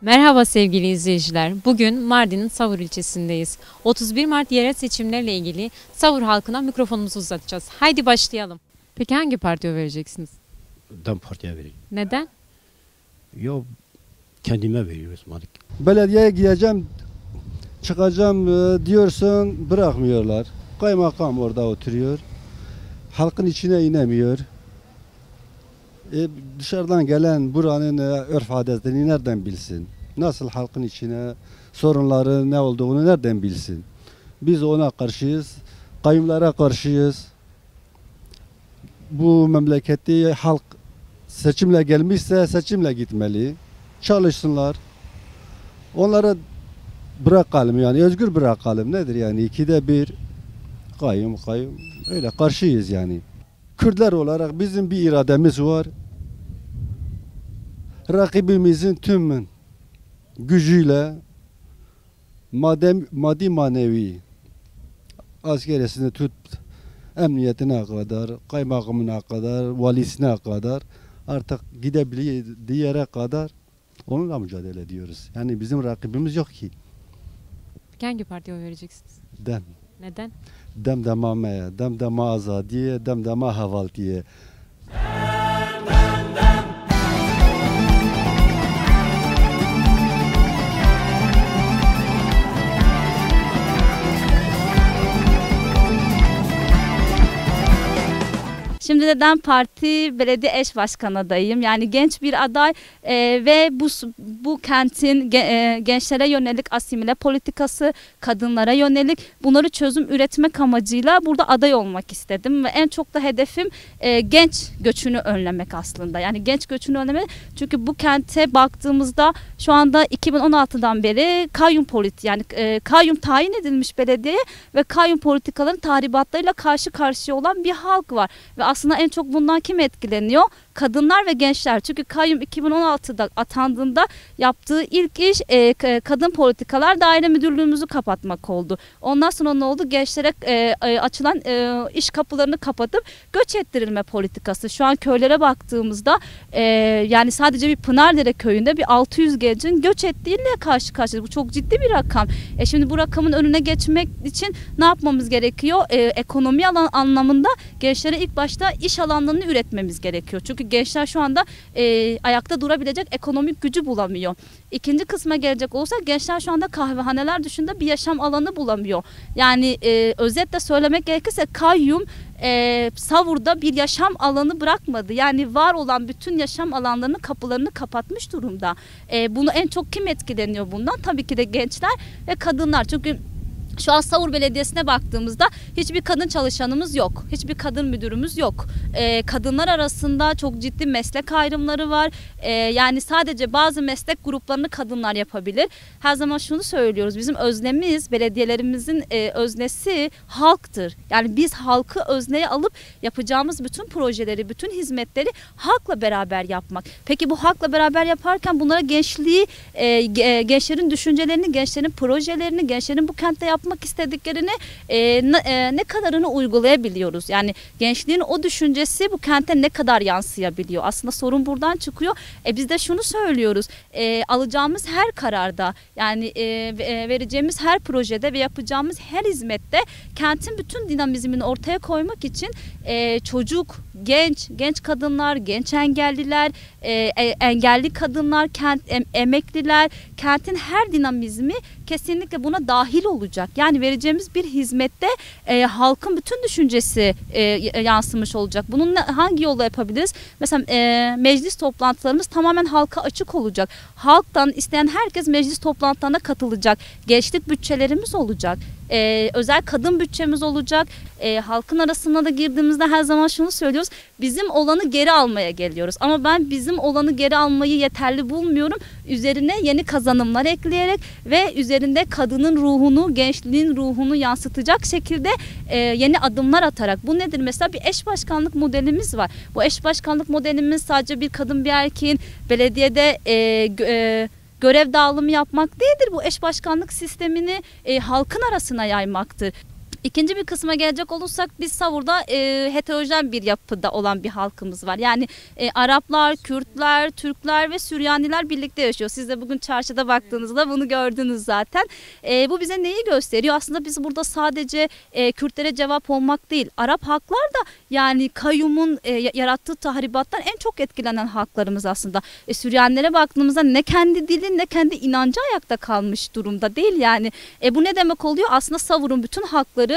Merhaba sevgili izleyiciler. Bugün Mardin'in Savur ilçesindeyiz. 31 Mart yerel seçimlerle ilgili Savur halkına mikrofonumuzu uzatacağız. Haydi başlayalım. Peki hangi partiye oy vereceksiniz? DEM Parti'ye vereyim. Neden? Yo, kendime veriyoruz Malik. Belediyeye gideceğim, çıkacağım diyorsun, bırakmıyorlar. Kaymakam orada oturuyor. Halkın içine inemiyor. Dışarıdan gelen buranın örf adetlerini nereden bilsin? Nasıl halkın içine sorunları ne olduğunu nereden bilsin? Biz ona karşıyız, kayyumlara karşıyız. Bu memleketi halk seçimle gelmişse seçimle gitmeli. Çalışsınlar. Onlara bırakalım, yani özgür bırakalım. Nedir yani? 2'de 1 kayyum öyle karşıyız yani. Kürtler olarak bizim bir irademiz var. Rakibimizin tüm gücüyle maddi manevi askeresine tut, emniyetine kadar, kaymakamına kadar, valisine kadar, artık gidebildiği yere kadar onunla mücadele ediyoruz. Yani bizim rakibimiz yok ki. Peki hangi partiye oy vereceksiniz? Dem. Neden? Dem demame, dem dema azadiye, dem dema havaltiye. Şimdi de DEM Parti belediye eş başkan adayım. Yani genç bir aday ve bu kentin gençlere yönelik asimile politikası, kadınlara yönelik bunları çözüm üretmek amacıyla burada aday olmak istedim. Ve en çok da hedefim genç göçünü önlemek aslında. Yani genç göçünü önlemek, çünkü bu kente baktığımızda şu anda 2016'dan beri kayyum tayin edilmiş belediyeye ve kayyum politikaların tahribatlarıyla karşı karşıya olan bir halk var. Ve aslında en çok bundan kim etkileniyor? Kadınlar ve gençler. Çünkü kayyum 2016'da atandığında yaptığı ilk iş kadın politikalar daire müdürlüğümüzü kapatmak oldu. Ondan sonra ne oldu? Gençlere açılan iş kapılarını kapatıp göç ettirilme politikası. Şu an köylere baktığımızda yani sadece bir Pınardere köyünde bir 600 gencin göç ettiğiyle karşı karşıyayız. Bu çok ciddi bir rakam. Şimdi bu rakamın önüne geçmek için ne yapmamız gerekiyor? Ekonomi anlamında gençlere ilk başta iş alanlarını üretmemiz gerekiyor. Çünkü gençler şu anda ayakta durabilecek ekonomik gücü bulamıyor. İkinci kısma gelecek olursa gençler şu anda kahvehaneler dışında bir yaşam alanı bulamıyor. Yani özetle söylemek gerekirse kayyum Savur'da bir yaşam alanı bırakmadı. Yani var olan bütün yaşam alanlarının kapılarını kapatmış durumda. Bunu en çok kim etkileniyor bundan? Tabii ki de gençler ve kadınlar. Çünkü şu an Savur Belediyesi'ne baktığımızda hiçbir kadın çalışanımız yok. Hiçbir kadın müdürümüz yok. Kadınlar arasında çok ciddi meslek ayrımları var. Yani sadece bazı meslek gruplarını kadınlar yapabilir. Her zaman şunu söylüyoruz. Bizim öznemiz, belediyelerimizin öznesi halktır. Yani biz halkı özneye alıp yapacağımız bütün projeleri, bütün hizmetleri halkla beraber yapmak. Peki bu halkla beraber yaparken bunlara gençliği, gençlerin düşüncelerini, gençlerin projelerini, gençlerin bu kentte yapmak istediklerini ne kadarını uygulayabiliyoruz? Yani gençliğin o düşüncesi bu kente ne kadar yansıyabiliyor? Aslında sorun buradan çıkıyor. Biz de şunu söylüyoruz. Alacağımız her kararda, yani vereceğimiz her projede ve yapacağımız her hizmette kentin bütün dinamizmini ortaya koymak için çocuk, genç kadınlar, genç engelliler, engelli kadınlar, emekliler, kentin her dinamizmi kesinlikle buna dahil olacak. Yani vereceğimiz bir hizmette halkın bütün düşüncesi yansımış olacak. Bunun hangi yolla yapabiliriz? Mesela meclis toplantılarımız tamamen halka açık olacak. Halktan isteyen herkes meclis toplantılarına katılacak. Gençlik bütçelerimiz olacak. Özel kadın bütçemiz olacak. Halkın arasına da girdiğimizde her zaman şunu söylüyoruz. Bizim olanı geri almaya geliyoruz. Ama ben bizim olanı geri almayı yeterli bulmuyorum. Üzerine yeni kazanımlar ekleyerek ve üzerinde kadının ruhunu, gençliğin ruhunu yansıtacak şekilde yeni adımlar atarak. Bu nedir? Mesela bir eş başkanlık modelimiz var. Bu eş başkanlık modelimiz sadece bir kadın bir erkeğin belediyede görev dağılımı yapmak değildir. Bu eş başkanlık sistemini halkın arasına yaymaktır. İkinci bir kısma gelecek olursak biz Savur'da heterojen bir yapıda olan bir halkımız var. Yani Araplar, Kürtler, Türkler ve Süryaniler birlikte yaşıyor. Siz de bugün çarşıda baktığınızda bunu gördünüz zaten. Bu bize neyi gösteriyor? Aslında biz burada sadece Kürtlere cevap olmak değil. Arap halklar da yani kayyumun yarattığı tahribattan en çok etkilenen halklarımız aslında. Süryanilere baktığımızda ne kendi dili ne kendi inancı ayakta kalmış durumda değil yani. Bu ne demek oluyor? Aslında Savur'un bütün halkları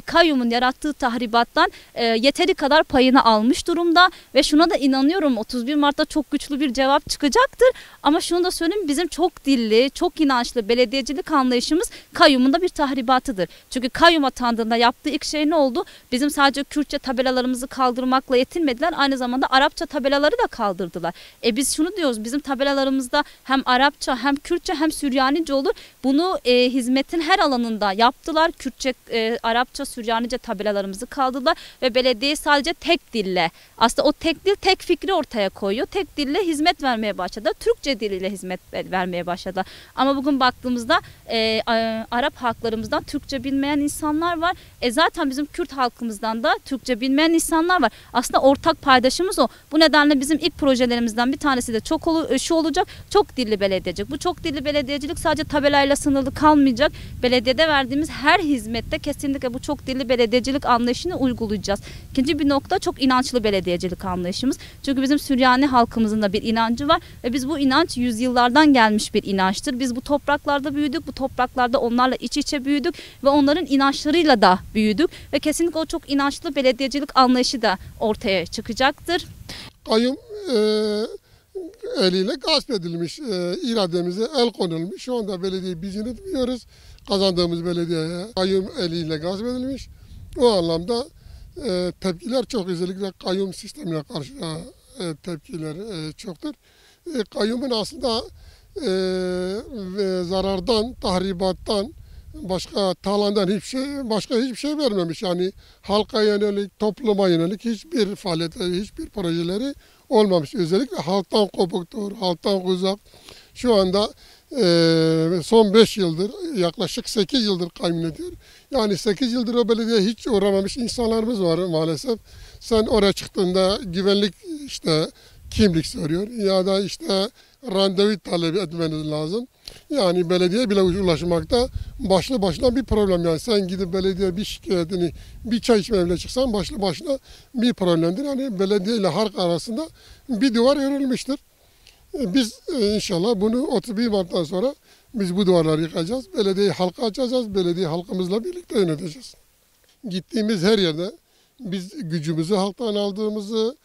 kayyumun yarattığı tahribattan yeteri kadar payını almış durumda ve şuna da inanıyorum 31 Mart'ta çok güçlü bir cevap çıkacaktır. Ama şunu da söyleyeyim, bizim çok dilli, çok inançlı belediyecilik anlayışımız kayyumun da bir tahribatıdır. Çünkü kayyum atandığında yaptığı ilk şey ne oldu? Bizim sadece Kürtçe tabelalarımızı kaldırmakla yetinmediler. Aynı zamanda Arapça tabelaları da kaldırdılar. Biz şunu diyoruz, bizim tabelalarımızda hem Arapça hem Kürtçe hem Süryanice olur. Bunu hizmetin her alanında yaptılar. Kürtçe, Arapça, Süryanice tabelalarımızı kaldırdılar ve belediye sadece tek dille, aslında o tek dil tek fikri ortaya koyuyor. Tek dille hizmet vermeye başladı. Türkçe diliyle hizmet vermeye başladı. Ama bugün baktığımızda Arap halklarımızdan Türkçe bilmeyen insanlar var. Zaten bizim Kürt halkımızdan da Türkçe bilmeyen insanlar var. Aslında ortak paydaşımız o. Bu nedenle bizim ilk projelerimizden bir tanesi de şu olacak. Çok dilli belediyecilik. Bu çok dilli belediyecilik sadece tabelayla sınırlı kalmayacak. Belediyede verdiğimiz her hizmette kesinlikle bu çok dilli belediyecilik anlayışını uygulayacağız. İkinci bir nokta çok inançlı belediyecilik anlayışımız. Çünkü bizim Süryani halkımızın da bir inancı var ve biz bu inanç yüzyıllardan gelmiş bir inançtır. Biz bu topraklarda büyüdük. Bu topraklarda onlarla iç içe büyüdük ve onların inançlarıyla da büyüdük ve kesinlikle o çok inançlı belediyecilik anlayışı da ortaya çıkacaktır. Kayyum eliyle gasp edilmiş, irademize el konulmuş. Şu anda belediye biz yönetmiyoruz. Kazandığımız belediyeye kayyum eliyle gasp edilmiş. O anlamda tepkiler çok, özellikle kayyum sistemine karşı tepkiler çoktur. Kayyumun aslında zarardan, tahribattan, başka hiçbir şey vermemiş. Yani halka yönelik, topluma yönelik hiçbir faaliyetleri, hiçbir projeleri olmamış. Özellikle halktan kopuktur, halktan uzak. Şu anda son 5 yıldır, yaklaşık 8 yıldır kayyum ediyor. Yani 8 yıldır o belediyeye hiç uğramamış insanlarımız var maalesef. Sen oraya çıktığında güvenlik kimlik soruyor ya da randevu talep etmeniz lazım. Yani belediye bile ulaşmakta başlı başına bir problem. Yani sen gidip belediye bir şikayetini, bir çay içmeye bile çıksan başlı başına bir problemdir. Yani belediye ile halk arasında bir duvar örülmüştür. Biz inşallah bunu 31 Mart'tan sonra biz bu duvarları yıkacağız. Belediyeyi halka açacağız. Belediye halkımızla birlikte yöneteceğiz. Gittiğimiz her yerde biz gücümüzü halktan aldığımızı,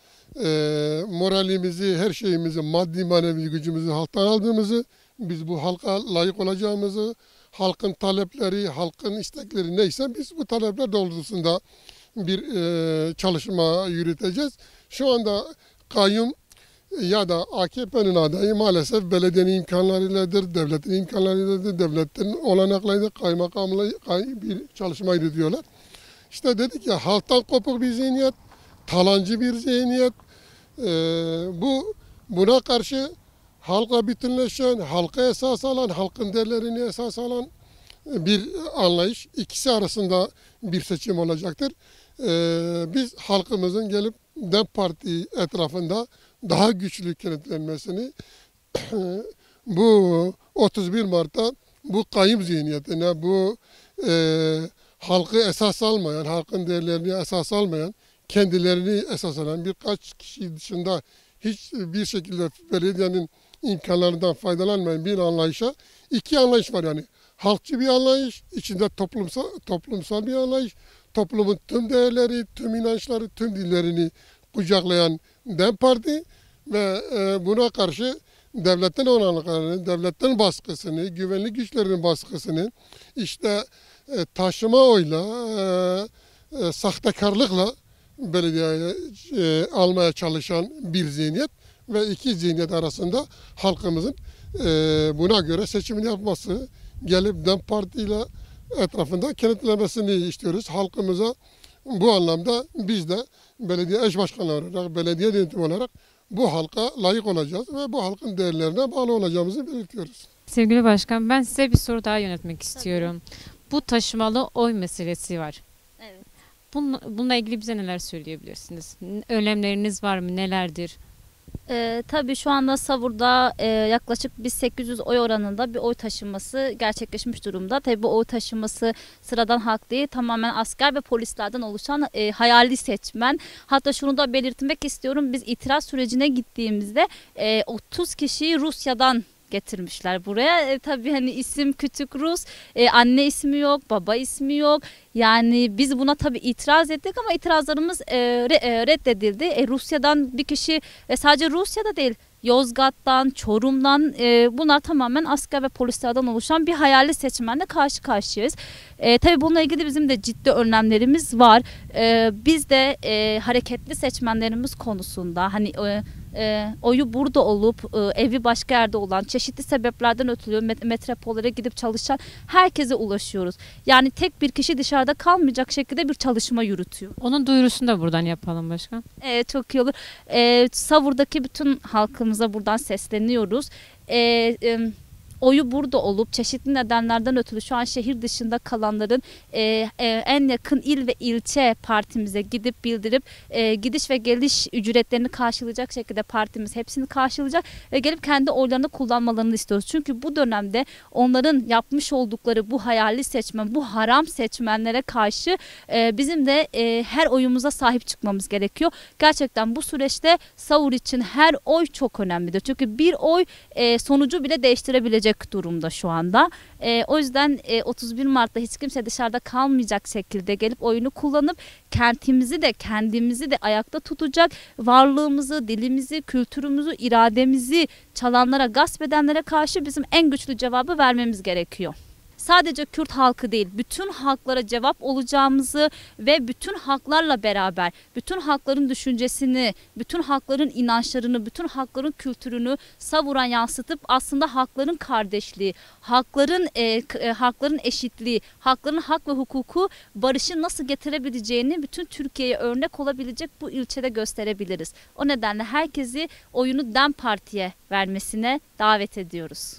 moralimizi, her şeyimizi, maddi manevi gücümüzü halktan aldığımızı, biz bu halka layık olacağımızı, halkın talepleri, halkın istekleri neyse biz bu talepler doğrultusunda bir çalışma yürüteceğiz. Şu anda kayyum ya da AKP'nin adayı maalesef belediyenin imkanlarıyladır, devletin imkanlarıyladır, devletin olanaklarıyla kaymakamla bir çalışma yürütüyorlar. İşte dedik ya, halktan kopuk bir zihniyet, talancı bir zihniyet. Buna karşı halka bütünleşen, halka esas alan, halkın değerlerini esas alan bir anlayış. İkisi arasında bir seçim olacaktır. Biz halkımızın gelip DEM Parti etrafında daha güçlü kenetlenmesini bu 31 Mart'ta bu kayyum zihniyetine, bu halkı esas almayan, halkın değerlerini esas almayan, kendilerini esas alan birkaç kişi dışında hiçbir şekilde belediyenin imkanlarından faydalanmayan bir anlayışa, iki anlayış var yani. Halkçı bir anlayış, içinde toplumsal bir anlayış, toplumun tüm değerleri, tüm inançları, tüm dillerini kucaklayan DEM Parti ve buna karşı devletin olanaklarını, devletin baskısını, güvenlik güçlerinin baskısını, taşıma oyla, sahtekarlıkla belediyeye almaya çalışan bir zihniyet ve iki zihniyet arasında halkımızın buna göre seçimini yapması, gelip DEM Parti ile etrafında kenetlenmesini istiyoruz. Halkımıza bu anlamda biz de belediye eş başkanları olarak, belediye yönetimi olarak bu halka layık olacağız ve bu halkın değerlerine bağlı olacağımızı belirtiyoruz. Sevgili Başkan, ben size bir soru daha yönetmek istiyorum. bu taşımalı oy meselesi var. Evet. Bununla ilgili bize neler söyleyebilirsiniz? Önlemleriniz var mı? Nelerdir? Tabii şu anda Savur'da yaklaşık bir 800 oy oranında bir oy taşınması gerçekleşmiş durumda. Tabii bu oy taşınması sıradan halk değil, tamamen asker ve polislerden oluşan hayali seçmen. Hatta şunu da belirtmek istiyorum, biz itiraz sürecine gittiğimizde 30 kişiyi Rusya'dan getirmişler buraya. Tabii hani isim küçük Rus, anne ismi yok, baba ismi yok. Yani biz buna tabii itiraz ettik ama itirazlarımız reddedildi. Rusya'dan bir kişi, sadece Rusya'da değil, Yozgat'tan, Çorum'dan, bunlar tamamen asker ve polislerden oluşan bir hayali seçmenle karşı karşıyayız. Tabii bununla ilgili bizim de ciddi önlemlerimiz var. Biz de hareketli seçmenlerimiz konusunda hani oyu burada olup evi başka yerde olan, çeşitli sebeplerden ötürü metropollere gidip çalışan herkese ulaşıyoruz. Yani tek bir kişi dışarıda kalmayacak şekilde bir çalışma yürütüyor. Onun duyurusunu da buradan yapalım başkan. Çok iyi olur. Savur'daki bütün halkımıza buradan sesleniyoruz. Oyu burada olup çeşitli nedenlerden ötürü şu an şehir dışında kalanların en yakın il ve ilçe partimize gidip bildirip gidiş ve geliş ücretlerini karşılayacak şekilde partimiz hepsini karşılayacak ve gelip kendi oylarını kullanmalarını istiyoruz. Çünkü bu dönemde onların yapmış oldukları bu hayali seçmen, bu haram seçmenlere karşı bizim de her oyumuza sahip çıkmamız gerekiyor. Gerçekten bu süreçte Savur için her oy çok önemlidir. Çünkü bir oy sonucu bile değiştirebilecek durumda şu anda. O yüzden 31 Mart'ta hiç kimse dışarıda kalmayacak şekilde gelip oyunu kullanıp kentimizi de kendimizi de ayakta tutacak, varlığımızı, dilimizi, kültürümüzü, irademizi çalanlara, gasp edenlere karşı bizim en güçlü cevabı vermemiz gerekiyor. Sadece Kürt halkı değil, bütün halklara cevap olacağımızı ve bütün halklarla beraber, bütün halkların düşüncesini, bütün halkların inançlarını, bütün halkların kültürünü Savur'a yansıtıp aslında halkların kardeşliği, halkların eşitliği, halkların hak ve hukuku, barışı nasıl getirebileceğini bütün Türkiye'ye örnek olabilecek bu ilçede gösterebiliriz. O nedenle herkesi oyunu DEM Parti'ye vermesine davet ediyoruz.